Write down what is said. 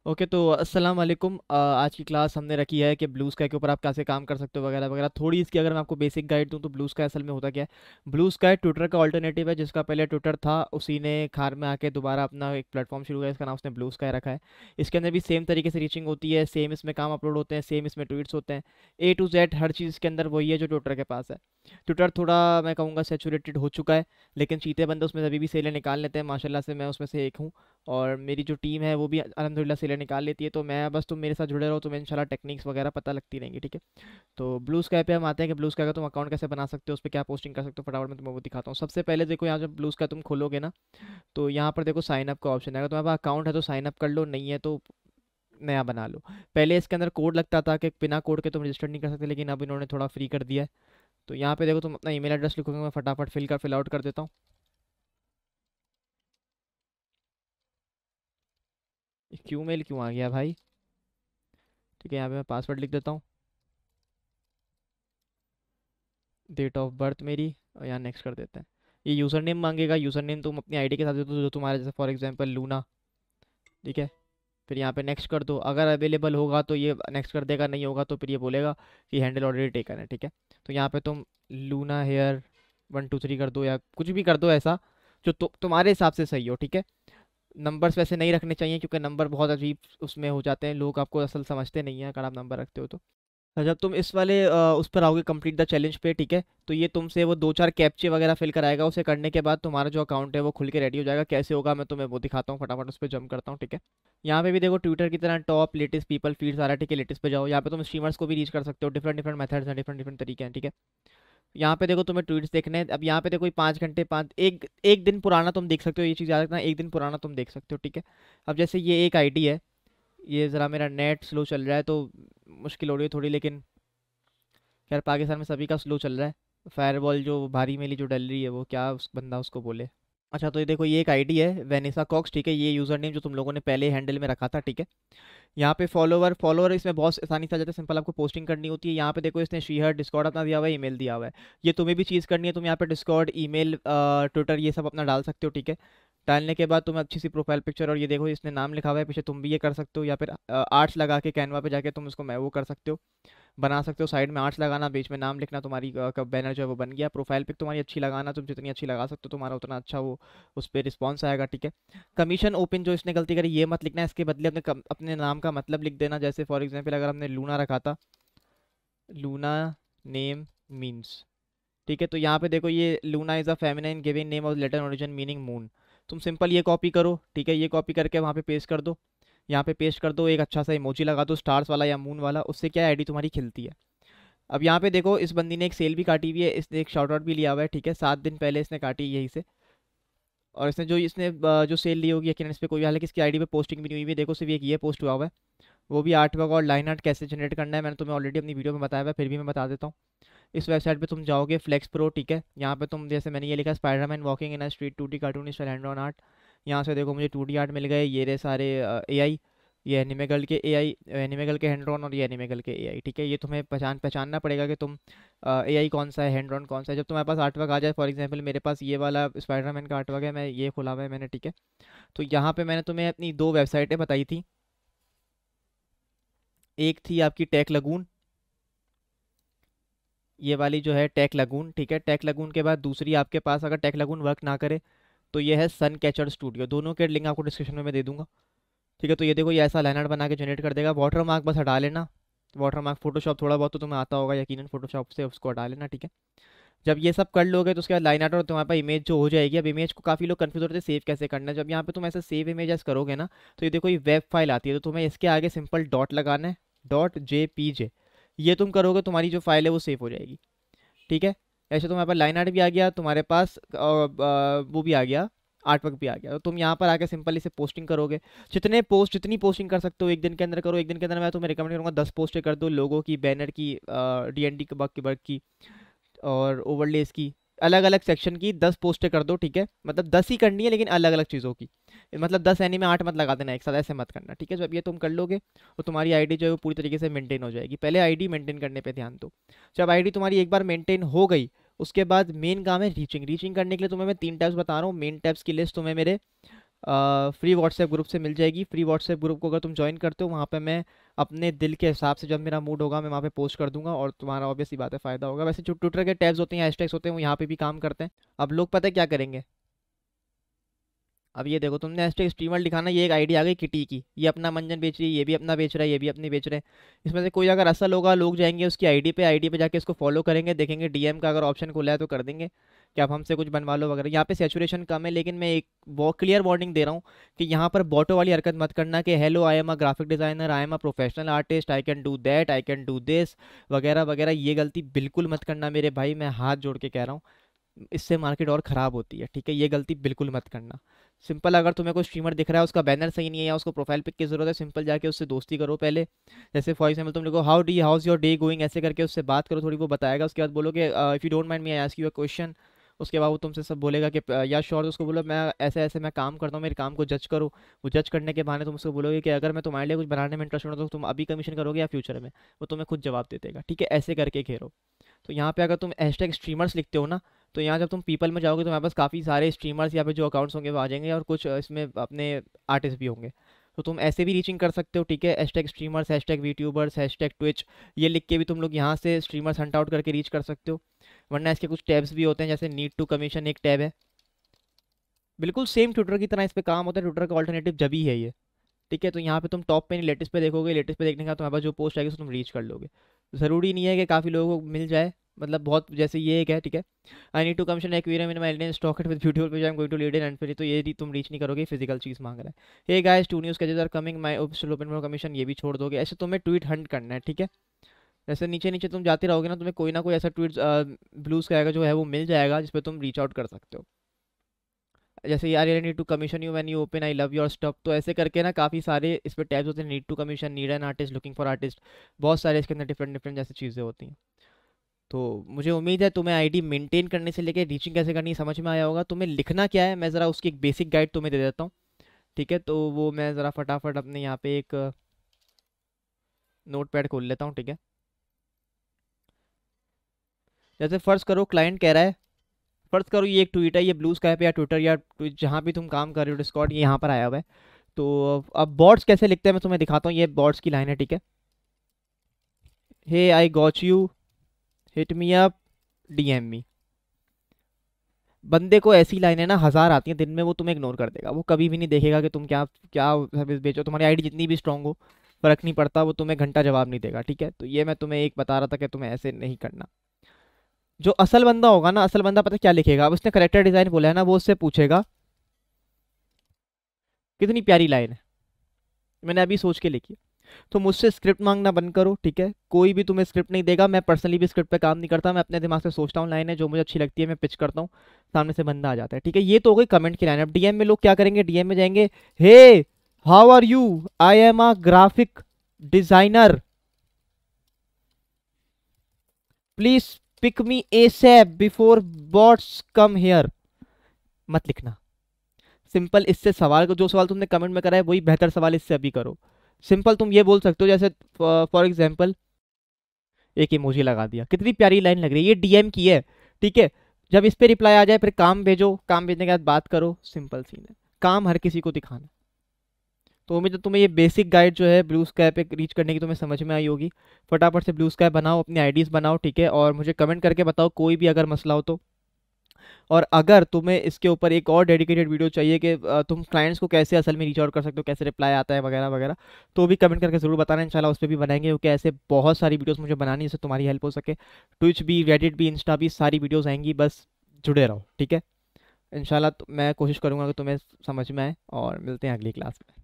Okay तो अस्सलाम वालेकुम। आज की क्लास हमने रखी है कि ब्लू स्काई के ऊपर आप कैसे काम कर सकते हो वगैरह वगैरह। थोड़ी इसकी अगर मैं आपको बेसिक गाइड दूं तो ब्लू स्काई असल में होता क्या है। ब्लू स्काई ट्विटर का ऑल्टरनेटिव है, जिसका पहले ट्विटर था, उसी ने खार में आके दोबारा अपना एक प्लेटफॉर्म शुरू किया, इसका नाम उसने ब्लू स्काई रखा है। इसके अंदर भी सेम तरीके से रीचिंग होती है, सेम इसमें काम अपलोड होते हैं, सेम इसमें ट्वीट्स होते हैं। ए टू जेड हर चीज़ इसके अंदर वही है जो ट्विटर के पास है। ट्विटर थोड़ा मैं कहूँगा सेचुरेटेड हो चुका है, लेकिन चीते बंदे उसमें अभी भी सेलें निकाल लेते हैं। माशाल्लाह से मैं उसमें से एक हूँ, और मेरी जो टीम है वो भी अल्हम्दुलिल्लाह सेलें निकाल लेती है। तो मैं बस, तुम मेरे साथ जुड़े रहो, तुम्हें इंशाल्लाह टेक्निक्स वगैरह पता लगती रहेंगी, ठीक है। तो ब्लू स्काई पे हम आते हैं कि ब्लू स्काई का तुम अकाउंट कैसे बना सकते हो, उस पर क्या पोस्टिंग कर सकते हो। फटाफट मैं तुम्हें वो दिखाता हूँ। सबसे पहले देखो, यहाँ जब ब्लू स्काई तुम खोलोगे ना, तो यहाँ पर देखो साइन अप का ऑप्शन है। अगर तुम्हारे पास अकाउंट है तो साइन अप कर लो, नहीं है तो नया बना लो। पहले इसके अंदर कोड लगता था कि बिना कोड के तुम रजिस्टर नहीं कर सकते, लेकिन अब इन्होंने थोड़ा फ्री कर दिया है। तो यहाँ पे देखो, तुम अपना ईमेल एड्रेस लिखोगे, मैं फटाफट फिल आउट कर देता हूँ। क्यों मेल क्यों आ गया भाई। ठीक है, यहाँ पे मैं पासवर्ड लिख देता हूँ, डेट ऑफ बर्थ मेरी, और यहाँ नेक्स्ट कर देते हैं। ये यूज़र नेम मांगेगा, यूज़र नेम तुम अपनी आईडी के साथ दे दो जो तुम्हारा, जैसे फॉर एग्जांपल लूना। ठीक है, फिर यहाँ पे नेक्स्ट कर दो। अगर अवेलेबल होगा तो ये नेक्स्ट कर देगा, नहीं होगा तो फिर ये बोलेगा कि हैंडल ऑलरेडी टेकन है। ठीक है, तो यहाँ पे तुम लूना हेयर 1 2 3 कर दो, या कुछ भी कर दो ऐसा जो तुम्हारे हिसाब से सही हो। ठीक है, नंबर्स वैसे नहीं रखने चाहिए, क्योंकि नंबर बहुत अजीब उसमें हो जाते हैं, लोग आपको असल समझते नहीं हैं अगर आप नंबर रखते हो तो। जब तुम इस वाले उस पर आओगे कंप्लीट द चैलेंज पे, ठीक है, तो ये तुमसे वो 2 4 कैप्चे वगैरह फिल कराएगा। उसे करने के बाद तुम्हारा जो अकाउंट है वो खुल के रेडी हो जाएगा। कैसे होगा मैं तुम्हें वो दिखाता हूँ, फटाफट उस पर जंप करता हूँ। ठीक है, यहाँ पे भी देखो ट्विटर की तरह टॉप लेटेस्ट पीपल फीड सारा, ठीक है। लेटेस्ट पे जाओ, यहाँ पे तुम स्ट्रीमर्स को भी रीच कर सकते हो। डिफरेंट डिफरेंट मेथड्स हैं, डिफरेंट डिफरेंट तरीके हैं, ठीक है। यहाँ पे देखो तुम्हें ट्वीट्स देखने हैं। अब यहाँ पे देखो 5 घंटे, पाँच एक एक दिन पुराना तुम देख सकते हो। ये चीज़ याद रखना, एक दिन पुराना तुम देख सकते हो, ठीक है। अब जैसे ये एक आईडी है, ये ज़रा मेरा नेट स्लो चल रहा है तो मुश्किल हो रही है थोड़ी, लेकिन यार पाकिस्तान में सभी का स्लो चल रहा है। फायरवॉल जो भारी मेली जो डल रही है, वो क्या उस बंदा उसको बोले। अच्छा, तो ये देखो, ये एक आईडी है वेनिसा कॉक्स, ठीक है। ये यूज़र नेम जो तुम लोगों ने पहले हैंडल में रखा था, ठीक है। यहाँ पे फॉलोवर फॉलोवर इसमें बहुत आसानी से आ जाता है, सिंपल आपको पोस्टिंग करनी होती है। यहाँ पे देखो इसने शीहर डिस्कॉर्ड अपना दिया हुआ है, ईमेल दिया हुआ है। ये तुम्हें भी चीज़ करनी है, तुम यहाँ पे डिस्कॉर्ड, ईमेल, ट्विटर ये सब अपना डाल सकते हो, ठीक है। डालने के बाद तुम्हें अच्छी सी प्रोफाइल पिक्चर, और ये देखो इसने नाम लिखा हुआ है पीछे, तुम भी ये कर सकते हो। या फिर आर्ट्स लगा के कैनवा पे जाके तुम इसको मैं वो कर सकते हो, बना सकते हो। साइड में आर्ट्स लगाना, बीच में नाम लिखना, तुम्हारी बैनर जो है वो बन गया। प्रोफाइल पिक तुम्हारी अच्छी लगाना, तुम जितनी अच्छी लगा सकते हो तुम्हारा उतना अच्छा वो उस पर रिस्पॉन्स आएगा, ठीक है। कमीशन ओपन जो इसने गलती करी, ये मत लिखना है, इसके बदले अपने नाम का मतलब लिख देना। जैसे फॉर एग्जाम्पल अगर हमने लूना रखा था, लूना नेम मीन्स, ठीक है। तो यहाँ पे देखो, ये Luna is a feminine giving name of Latin origin meaning moon. तुम सिंपल ये कॉपी करो, ठीक है। ये कॉपी करके वहाँ पे पेस्ट कर दो, यहाँ पे पेस्ट कर दो, एक अच्छा सा इमोजी लगा दो स्टार्स वाला या मून वाला, उससे क्या आईडी तुम्हारी खिलती है। अब यहाँ पे देखो, इस बंदी ने एक सेल भी काटी हुई है, इसने एक शॉर्ट आउट भी लिया हुआ है, ठीक है। 7 दिन पहले इसने काटी यहीं से। और इसने जो सेल ली होगी, यकीन इस पे कोई, हालांकि इसकी आईडी पे पोस्टिंग भी नहीं हुई है, देखो सिर्फ एक ये पोस्ट हुआ हुआ है, वो भी आर्ट वर्क और लाइन आर्ट कैसे जनरेट करना है मैंने तुम्हें ऑलरेडी अपनी वीडियो में बताया हुआ है, फिर भी मैं बता देता हूँ। इस वेबसाइट पे तुम जाओगे, फ्लेक्स प्रो, ठीक है। यहाँ पे तुम, जैसे मैंने ये लिखा Spiderman walking in a street 2D cartoon style hand on art. यहाँ से देखो मुझे 2D आर्ट मिल गए, ये रहे सारे AI। ये एनिमे गर्ल के AI, एनिमे गर्ल के हैंड ऑन, और ये एनिमे गर्ल के AI, ठीक है। ये तुम्हें पहचानना पड़ेगा कि तुम AI कौन सा है, हैंड ऑन कौन सा है। जब तुम्हारे पास आर्टवर्क आ जाए, फॉर एग्जाम्पल मेरे पास ये वाला स्पाइडरमैन का आर्टवर्क है, मैं ये खुला हुआ है मैंने, ठीक है। तो यहाँ पे मैंने तुम्हें अपनी 2 वेबसाइटें बताई थी। एक थी आपकी टेक लगून, ये वाली जो है टेक लगून, ठीक है। टेक लगून के बाद दूसरी आपके पास, अगर टेक लगून वर्क ना करे तो ये है सन कैचर स्टूडियो। दोनों के लिंक आपको डिस्क्रिप्शन में मैं दे दूंगा, ठीक है। तो ये देखो, ये ऐसा लाइनआउट बना के जनरेट कर देगा। वाटर मार्क बस हटा लेना, वाटर मार्क फोटोशॉप थोड़ा बहुत तो तुम्हें आता होगा यकीनन, फोटोशॉप से उसको हटा लेना, ठीक है। जब ये सब कर लोगे तो उसके बाद लाइन आउट और तुम्हारे पास इमेज जो हो जाएगी। अब इमेज को काफ़ी लोग कंफ्यूज होते हैं सेव कैसे करना है। जब यहाँ पे तुम ऐसे सेव इमेजेस करोगे ना, तो ये देखो ये वेब फाइल आती है, तो तुम्हें इसके आगे सिंपल डॉट लगाना है, .jpg। ये तुम करोगे, तुम्हारी जो फाइल है वो सेव हो जाएगी, ठीक है। ऐसे तुम्हारे पास लाइन आर्ट भी आ गया, तुम्हारे पास वो भी आ गया, आर्ट वर्क भी आ गया। तो तुम यहाँ पर आके सिंपल इसे पोस्टिंग करोगे। जितनी पोस्टिंग कर सकते हो एक दिन के अंदर करो। एक दिन के अंदर मैं तुम्हें रिकमेंड करूँगा 10 पोस्टें कर दो, लोगों की, बैनर की, DND के वर्क की, और ओवरलेस की, अलग अलग सेक्शन की 10 पोस्टें कर दो, ठीक है। मतलब 10 ही करनी है, लेकिन अलग अलग चीज़ों की। मतलब 10 एनी में 8 मत लगा देना एक साथ, ऐसे मत करना, ठीक है। जब ये तुम कर लोगे तो तुम्हारी आईडी जो है वो पूरी तरीके से मेंटेन हो जाएगी। पहले आईडी मेंटेन करने पे ध्यान दो। जब आईडी तुम्हारी एक बार मेंटेन हो गई, उसके बाद मेन काम है रीचिंग। रीचिंग करने के लिए तुम्हें मैं 3 टैब्स बता रहा हूँ, मेन टैब्स की लिस्ट तुम्हें मेरे फ्री व्हाट्सएप ग्रुप से मिल जाएगी। फ्री व्हाट्सएप ग्रुप को अगर तुम ज्वाइन करते हो, वहाँ पे मैं अपने दिल के हिसाब से जब मेरा मूड होगा मैं वहाँ पे पोस्ट कर दूंगा और तुम्हारा ऑब्वियसली बात है फ़ायदा होगा। वैसे जो ट्विटर के टैग्स होते हैं, हैशटैग्स होते हैं, वो यहाँ पे भी काम करते हैं। अब लोग पता है क्या करेंगे, अब ये देखो तुमने हैशटैग स्ट्रीमर लिखाना, ये एक आईडी आ गई किटी की, ये अपना मंजन बेच रही है, ये भी अपना बेच रहा है, ये भी अपनी बेच रहे हैं। इसमें से कोई अगर असल होगा, लोग जाएंगे उसकी आईडी पे जाके इसको फॉलो करेंगे, देखेंगे डीएम का अगर ऑप्शन खुला है तो कर देंगे कि आप हमसे कुछ बनवा लो वगैरह। यहाँ पे सेचुरेशन कम है, लेकिन मैं एक क्लियर वार्निंग दे रहा हूँ कि यहाँ पर बॉटो वाली हरकत मत करना कि hello I am a graphic designer, I am a professional artist, I can do that, I can do this वगैरह वगैरह। ये गलती बिल्कुल मत करना मेरे भाई, मैं हाथ जोड़ के कह रहा हूँ, इससे मार्केट और ख़राब होती है। ठीक है, ये गलती बिल्कुल मत करना। सिंपल, अगर तुम्हें कोई स्ट्रीमर दिख रहा है, उसका बैनर सही नहीं है या उसको प्रोफाइल पिक की ज़रूरत है, सिंपल जाके उससे दोस्ती करो पहले। जैसे फॉर एग्जाम्पल तुम देखो हाउस योर डे गोइंग, ऐसे करके उससे बात करो थोड़ी, वो बताएगा। उसके बाद बोलो कि if you don't mind me I ask you a question. उसके बाद वो तुमसे सब बोलेगा कि या श्योर, उसको बोलो मैं ऐसे ऐसे मैं काम करता हूँ, मेरे काम को जज करो। वो जज करने के बहाने तुम उसको बोलोगे कि अगर मैं तुम्हारे लिए कुछ बनाने में इंटरेस्ट हो तो तुम अभी कमीशन करोगे या फ्यूचर में, वो तुम्हें खुद जवाब दे देगा। ठीक है, ऐसे करके घेरो। तो यहाँ पे अगर तुम हैशटैग स्ट्रीमर्स लिखते हो ना, तो यहाँ जब तुम पीपल में जाओगे तो यहाँ पास काफ़ी सारे स्ट्रीमर्स यहाँ पे जो अकाउंट्स होंगे वो आ जाएंगे, और कुछ इसमें अपने आर्टिस्ट भी होंगे। तो तुम ऐसे भी रीचिंग कर सकते हो। ठीक है, hashtag streamers, hashtag vtubers, hashtag Twitch, ये लिख के भी तुम लोग यहाँ से स्ट्रीमर्स हंट आउट करके रीच कर सकते हो। वरना इसके कुछ टैब्स भी होते हैं, जैसे नीड टू कमीशन एक टैब है, बिल्कुल सेम ट्विटर की तरह इस पे काम होता है, ट्विटर का ऑल्टरनेटिव जब ही है ये। ठीक है, तो यहाँ पे तुम टॉप पे नहीं लेटेस्ट पे देखोगे, लेटेस्ट पे देखने का तुम्हारे पास जो पोस्ट आएगी उसको तुम रीच कर लोगे। ज़रूरी नहीं है कि काफ़ी लोगों को मिल जाए, मतलब बहुत, जैसे ये एक है, ठीक है, I need to commission aquarium in my Indian stock it with beautiful page I am going to lead in and फिर, तो ये तुम रीच नहीं करोगे, फिजिकल चीज़ मांग रहा है। Hey guys, 2 news cages are coming my still open for commission, ये भी छोड़ दोगे। ऐसे तुम्हें ट्वीट हंट करना है। ठीक है, जैसे नीचे नीचे तुम जाते रहोगे ना, तुम्हें कोई ना कोई ऐसा ट्वीट ब्लू स्काई का जो है वो मिल जाएगा जिस पे तुम रीच आउट कर सकते हो। जैसे I really need to commission you when you open I love your stuff, तो ऐसे करके ना काफ़ी सारे इस पर टैब्स होते हैं, need to commission, need an artist, looking for artist, बहुत सारे इसके अंदर डिफरेंट डिफरेंट जैसी चीज़ें होती हैं। तो मुझे उम्मीद है तुम्हें आईडी मेंटेन करने से लेकर रीचिंग कैसे करनी समझ में आया होगा। तुम्हें लिखना क्या है, मैं ज़रा उसकी एक बेसिक गाइड तुम्हें दे देता हूँ। ठीक है, तो वो मैं ज़रा फटाफट अपने यहाँ पे एक नोट पैड खोल लेता हूँ। ठीक है, जैसे फ़र्ज़ करो क्लाइंट कह रहा है, फ़र्ज़ करो ये एक ट्वीट है, ये ब्लू स्काई पे या ट्विटर या जहाँ भी तुम काम कर रहे हो, डिस्कॉर्ड, ये यहाँ पर आया हुआ है। तो अब बॉट्स कैसे लिखते हैं मैं तुम्हें दिखाता हूँ, ये बॉट्स की लाइन है। ठीक है, hey I got you, hit me up, DM me. बंदे को ऐसी लाइनें ना 1000 आती हैं दिन में, वो तुम्हें इग्नोर कर देगा, वो कभी भी नहीं देखेगा कि तुम क्या क्या सर्विस बेचो। तुम्हारी आईडी जितनी भी स्ट्रांग हो, फर्क नहीं पड़ता, वो तुम्हें घंटा जवाब नहीं देगा। ठीक है, तो ये मैं तुम्हें एक बता रहा था कि तुम्हें ऐसे नहीं करना। जो असल बंदा होगा ना, असल बंदा पता है क्या लिखेगा, अब उसने करेक्टर डिजाइन बोला है ना, वो उससे पूछेगा कितनी प्यारी लाइन है, मैंने अभी सोच के लिखी। तो मुझसे स्क्रिप्ट मांगना बंद करो। ठीक है, कोई भी तुम्हें स्क्रिप्ट नहीं देगा, मैं पर्सनली भी स्क्रिप्ट पे काम नहीं करता, मैं अपने दिमाग से सोचता हूँ, लाइन है जो मुझे अच्छी लगती है मैं पिच करता हूँ, सामने से बंदा आ जाता है। ठीक है, ये तो हो गई कमेंट की लाइन। अब डीएम में लोग क्या करेंगे, डीएम में जाएंगे, hey how are you, I am a graphic designer, please pick me ASAP before bots come here. मत लिखना, सिंपल इससे सवाल को, जो सवाल तुमने कमेंट में करा है वही बेहतर सवाल इससे अभी करो। सिंपल तुम ये बोल सकते हो, जैसे फॉर एग्जाम्पल एक इमोजी लगा दिया, कितनी प्यारी लाइन लग रही है, ये डीएम की है। ठीक है, जब इस पे रिप्लाई आ जाए फिर काम भेजो, काम भेजने के बाद बात करो, सिंपल सीन है, काम हर किसी को दिखाना। तो उम्मीद है तुम्हें ये बेसिक गाइड जो है ब्लू स्काई पे रीच करने की तुम्हें समझ में आई होगी। फटाफट से ब्लू स्काई बनाओ, अपनी आईडीज़ बनाओ। ठीक है, और मुझे कमेंट करके बताओ कोई भी अगर मसला हो तो। और अगर तुम्हें इसके ऊपर एक और डेडिकेटेड वीडियो चाहिए कि तुम क्लाइंट्स को कैसे असल में रीच आउट कर सकते हो, कैसे रिप्लाई आता है वगैरह वगैरह, तो भी कमेंट करके ज़रूर बताना, इंशाल्लाह उस पर भी बनाएंगे, क्योंकि ऐसे बहुत सारी वीडियोस मुझे बनानी है जिससे तुम्हारी हेल्प हो सके। ट्विच भी, रेडिट भी, इंस्टा भी, सारी वीडियोज़ आएंगी, बस जुड़े रहो। ठीक है, इंशाल्लाह मैं कोशिश करूँगा कि तुम्हें समझ में आए, और मिलते हैं अगली क्लास में।